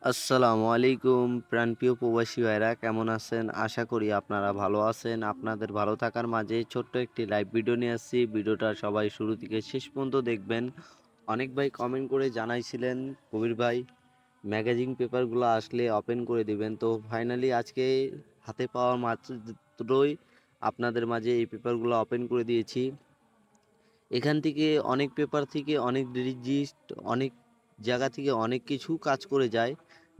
আসসালামু আলাইকুম প্রাণপ্রিয় প্রবাসী ভাইরা কেমন আছেন? আশা করি আপনারা ভালো আছেন। আপনাদের ভালো থাকার মাঝে ছোট্ট একটি লাইভ ভিডিও নিয়ে আসছি। ভিডিওটা সবাই শুরু থেকে শেষ পর্যন্ত দেখবেন। অনেক ভাই কমেন্ট করে জানাইছিলেন, কবির ভাই ম্যাগাজিন পেপারগুলো আসলে ওপেন করে দিবেন। তো ফাইনালি আজকে হাতে পাওয়া মাত্রই আপনাদের মাঝে এই পেপারগুলো ওপেন করে দিয়েছি। এখান থেকে অনেক পেপার থেকে অনেক ডিজিট অনেক জায়গা থেকে অনেক কিছু কাজ করে যায়।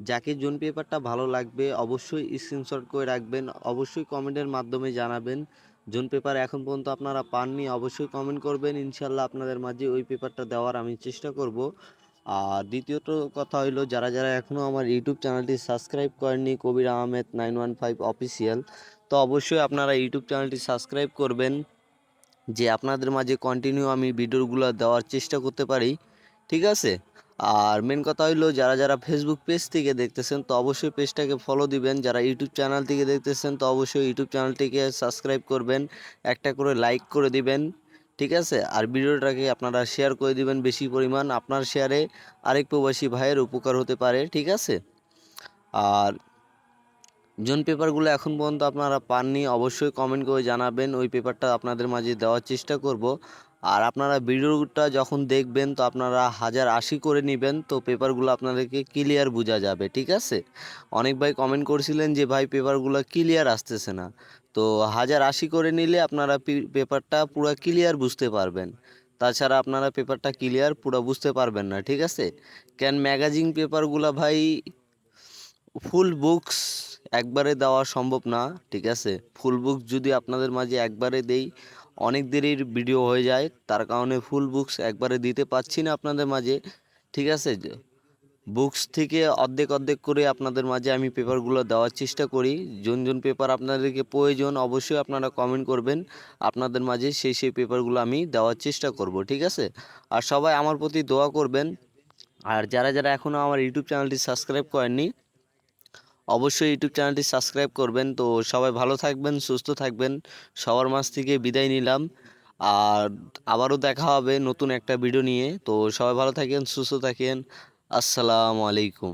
যাকে যোন পেপারটা ভালো লাগবে অবশ্যই স্ক্রিনশট করে রাখবেন, অবশ্যই কমেন্টের মাধ্যমে জানাবেন। যোন পেপার এখন পর্যন্ত আপনারা পাননি অবশ্যই কমেন্ট করবেন, ইনশাল্লাহ আপনাদের মাঝে ওই পেপারটা দেওয়ার আমি চেষ্টা করব। আর দ্বিতীয়ত কথা হইলো, যারা যারা এখনও আমার ইউটিউব চ্যানেলটি সাবস্ক্রাইব করেননি কবির আহমেদ 915 অফিসিয়াল, তো অবশ্যই আপনারা ইউটিউব চ্যানেলটি সাবস্ক্রাইব করবেন, যে আপনাদের মাঝে কন্টিনিউ আমি ভিডিওগুলো দেওয়ার চেষ্টা করতে পারি। ঠিক আছে? আর মেন কথা হইলো, যারা যারা ফেসবুক পেজ থেকে দেখতেছেন তো অবশ্যই পেজটাকে ফলো দিবেন। যারা ইউটিউব চ্যানেল থেকে দেখতেছেন তো অবশ্যই ইউটিউব চ্যানেলটিকে সাবস্ক্রাইব করবেন, একটা করে লাইক করে দিবেন। ঠিক আছে? আর ভিডিওটাকে আপনারা শেয়ার করে দিবেন বেশি পরিমাণ, আপনার শেয়ারে আরেক প্রবাসী ভাইয়ের উপকার হতে পারে। ঠিক আছে? আর যোন পেপারগুলো এখন পর্যন্ত আপনারা পাননি অবশ্যই কমেন্ট করে জানাবেন, ওই পেপারটা আপনাদের মাঝে দেওয়ার চেষ্টা করব। আর আপনারা ভিডিওটা যখন দেখবেন তো আপনারা 1080 করে নেবেন, তো পেপারগুলো আপনাদেরকে ক্লিয়ার বোঝা যাবে। ঠিক আছে? অনেক ভাই কমেন্ট করছিলেন যে ভাই পেপারগুলো ক্লিয়ার আসতেছে না, তো 1080 করে নিলে আপনারা পেপারটা পুরো ক্লিয়ার বুঝতে পারবেন। তাছাড়া আপনারা পেপারটা ক্লিয়ার পুরো বুঝতে পারবেন না। ঠিক আছে? কেন ম্যাগাজিন পেপারগুলো ভাই ফুল বুকস একবারে দেওয়া সম্ভব না। ঠিক আছে? ফুল বুকস যদি আপনাদের মাঝে একবারে দেই অনেক দেরির ভিডিও হয়ে যায়, তার কারণে ফুল বুকস একবারে দিতে পারছি না আপনাদের মাঝে। ঠিক আছে? বুকস থেকে অর্ধেক অর্ধেক করে আপনাদের মাঝে আমি পেপারগুলো দেওয়ার চেষ্টা করি। যোন যোন পেপার আপনাদেরকে প্রয়োজন অবশ্যই আপনারা কমেন্ট করবেন, আপনাদের মাঝে সেই পেপারগুলো আমি দেওয়ার চেষ্টা করব। ঠিক আছে? আর সবাই আমার প্রতি দোয়া করবেন। আর যারা যারা এখনও আমার ইউটিউব চ্যানেলটি সাবস্ক্রাইব করেননি অবশ্যই ইউটিউব চ্যানেলটি সাবস্ক্রাইব করবেন। তো সবাই ভালো থাকবেন, সুস্থ থাকবেন, সবার মাঝ থেকে বিদায় নিলাম। আর আবারও দেখা হবে নতুন একটা ভিডিও নিয়ে। তো সবাই ভালো থাকেন, সুস্থ থাকেন। আসসালামু আলাইকুম।